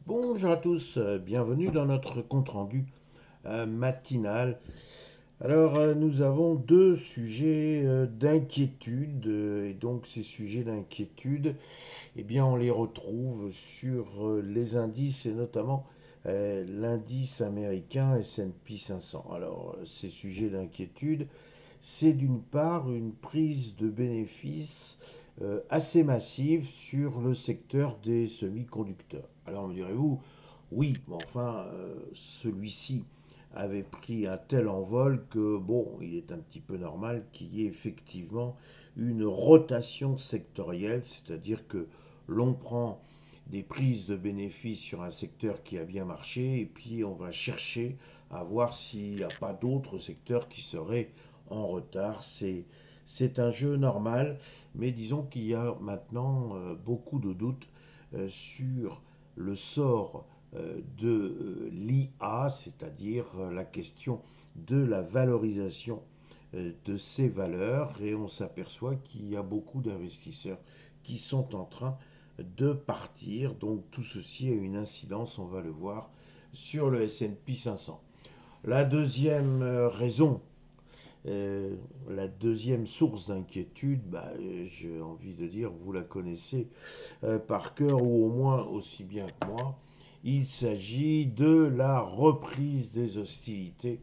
Bonjour à tous, bienvenue dans notre compte-rendu matinal. Nous avons deux sujets d'inquiétude, et donc ces sujets d'inquiétude, on les retrouve sur les indices et notamment l'indice américain S&P 500. Ces sujets d'inquiétude, c'est d'une part une prise de bénéfices assez massive sur le secteur des semi-conducteurs. Alors me direz-vous, oui, mais enfin, celui-ci avait pris un tel envol que, bon, il est un petit peu normal qu'il y ait effectivement une rotation sectorielle, c'est-à-dire que l'on prend des prises de bénéfices sur un secteur qui a bien marché et puis on va chercher à voir s'il n'y a pas d'autres secteurs qui seraient en retard. C'est un jeu normal, mais disons qu'il y a maintenant beaucoup de doutes sur le sort de l'IA, c'est-à-dire la question de la valorisation de ces valeurs, et on s'aperçoit qu'il y a beaucoup d'investisseurs qui sont en train de partir. Donc tout ceci a une incidence, on va le voir, sur le S&P 500. La deuxième raison, la deuxième source d'inquiétude, j'ai envie de dire, vous la connaissez par cœur ou au moins aussi bien que moi. Il s'agit de la reprise des hostilités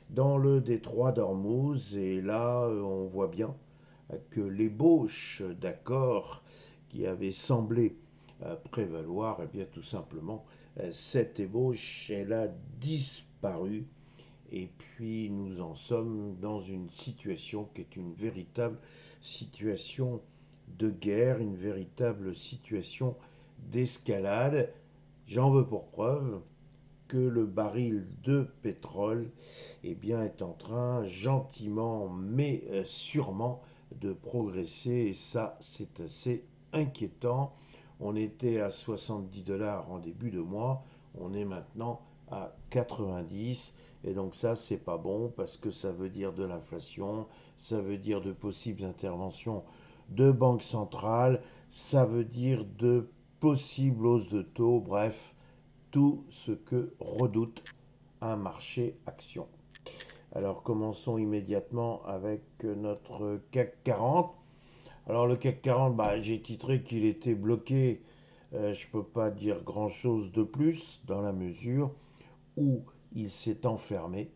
dans le détroit d'Ormuz. Et là, on voit bien que l'ébauche d'accord qui avait semblé prévaloir, et bien tout simplement, cette ébauche, elle a disparu. Et puis nous en sommes dans une situation qui est une véritable situation de guerre, une véritable situation d'escalade. J'en veux pour preuve que le baril de pétrole est en train gentiment mais sûrement de progresser, et ça c'est assez inquiétant. On était à 70 dollars en début de mois, on est maintenant à 90, et donc ça c'est pas bon parce que ça veut dire de l'inflation, ça veut dire de possibles interventions de banques centrales, ça veut dire de possibles hausses de taux, bref, tout ce que redoute un marché action. Alors commençons immédiatement avec notre CAC 40. Alors le CAC 40, j'ai titré qu'il était bloqué. Je ne peux pas dire grand-chose de plus dans la mesure où il s'est enfermé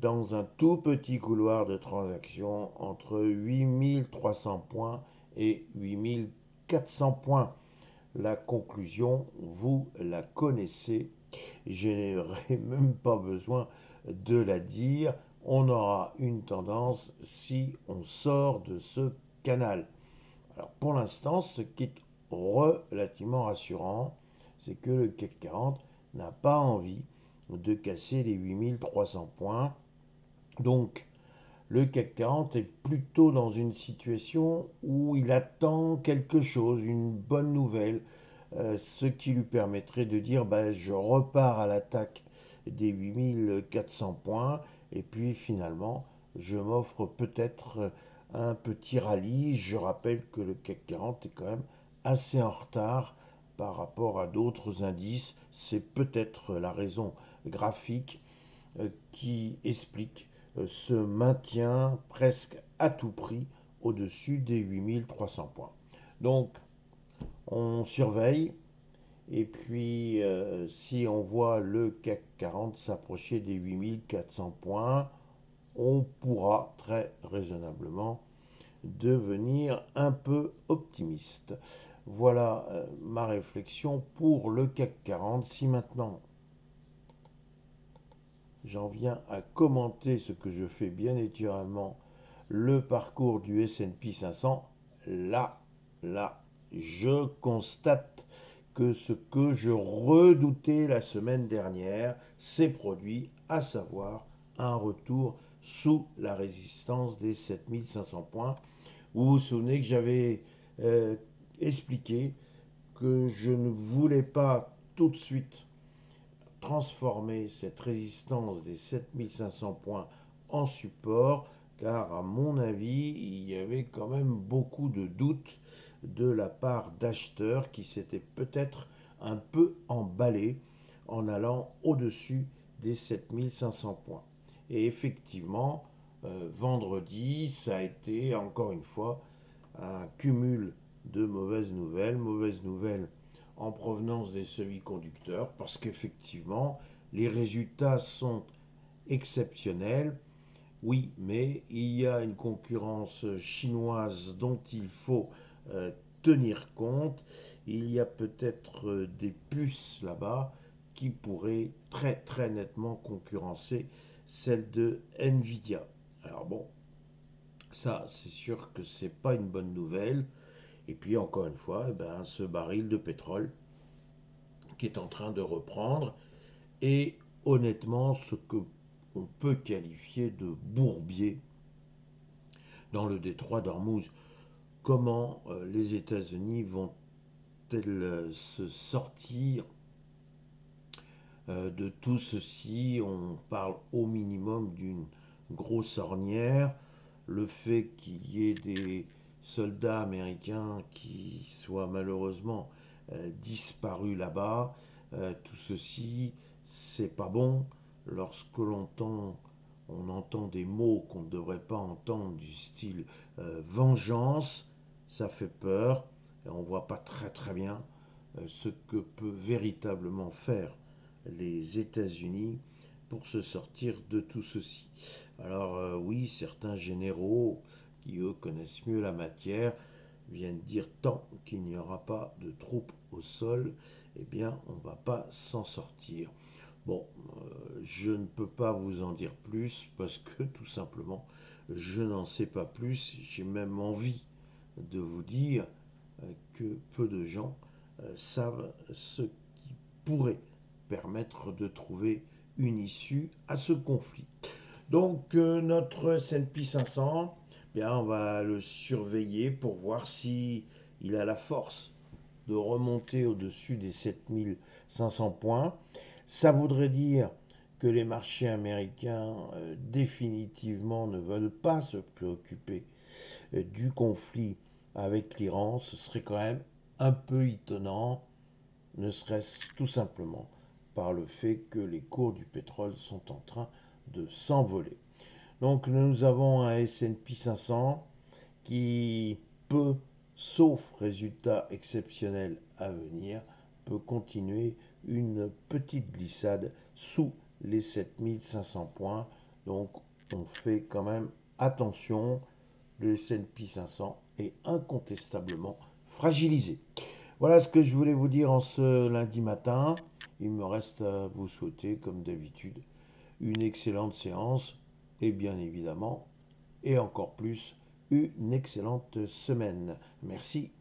dans un tout petit couloir de transaction entre 8300 points et 8400 points. La conclusion, vous la connaissez. Je n'aurai même pas besoin de la dire. On aura une tendance si on sort de ce canal. Alors pour l'instant, ce qui est relativement rassurant, c'est que le CAC 40 n'a pas envie de casser les 8300 points. Donc le CAC 40 est plutôt dans une situation où il attend quelque chose, une bonne nouvelle, ce qui lui permettrait de dire je repars à l'attaque des 8400 points et puis finalement je m'offre peut-être un petit rallye. Je rappelle que le CAC 40 est quand même assez en retard par rapport à d'autres indices. C'est peut-être la raison graphique qui explique ce maintien presque à tout prix au-dessus des 8300 points. Donc on surveille, et puis si on voit le CAC 40 s'approcher des 8400 points, on pourra très raisonnablement devenir un peu optimiste. Voilà ma réflexion pour le CAC 40. Si maintenant j'en viens à commenter ce que je fais bien naturellement, le parcours du S&P 500, là, je constate que ce que je redoutais la semaine dernière s'est produit, à savoir un retour sous la résistance des 7500 points. Vous vous souvenez que j'avais euh, expliqué que je ne voulais pas tout de suite transformer cette résistance des 7500 points en support, car à mon avis, il y avait quand même beaucoup de doutes de la part d'acheteurs qui s'étaient peut-être un peu emballé en allant au-dessus des 7500 points. Et effectivement, vendredi, ça a été encore une fois un cumul de mauvaises nouvelles en provenance des semi-conducteurs, parce qu'effectivement, les résultats sont exceptionnels. Oui, mais il y a une concurrence chinoise dont il faut euh, tenir compte. Il y a peut-être des puces là-bas qui pourraient très très nettement concurrencer celle de Nvidia. Alors bon, ça c'est sûr que c'est pas une bonne nouvelle. Et puis encore une fois, eh ben, ce baril de pétrole qui est en train de reprendre est honnêtement ce que on peut qualifier de bourbier dans le détroit d'Ormuz. Comment les États-Unis vont-elles se sortir de tout ceci? On parle au minimum d'une grosse ornière. Le fait qu'il y ait des soldats américains qui soient malheureusement disparus là-bas, tout ceci, c'est pas bon. Lorsque on entend des mots qu'on ne devrait pas entendre du style vengeance, ça fait peur et on voit pas très très bien ce que peut véritablement faire les États-Unis pour se sortir de tout ceci. Alors oui, certains généraux qui eux connaissent mieux la matière viennent dire tant qu'il n'y aura pas de troupes au sol, eh bien on ne va pas s'en sortir. Bon, je ne peux pas vous en dire plus parce que tout simplement je n'en sais pas plus. J'ai même envie de vous dire que peu de gens savent ce qui pourrait permettre de trouver une issue à ce conflit. Donc notre S&P 500, bien, on va le surveiller pour voir si il a la force de remonter au-dessus des 7500 points. Ça voudrait dire que les marchés américains définitivement ne veulent pas se préoccuper du conflit avec l'Iran. Ce serait quand même un peu étonnant, ne serait-ce tout simplement par le fait que les cours du pétrole sont en train de s'envoler. Donc nous avons un S&P 500 qui peut, sauf résultat exceptionnel à venir, peut continuer une petite glissade sous les 7500 points. Donc on fait quand même attention, le S&P 500 est incontestablement fragilisé. Voilà ce que je voulais vous dire en ce lundi matin. Il me reste à vous souhaiter, comme d'habitude, une excellente séance et bien évidemment, et encore plus, une excellente semaine. Merci.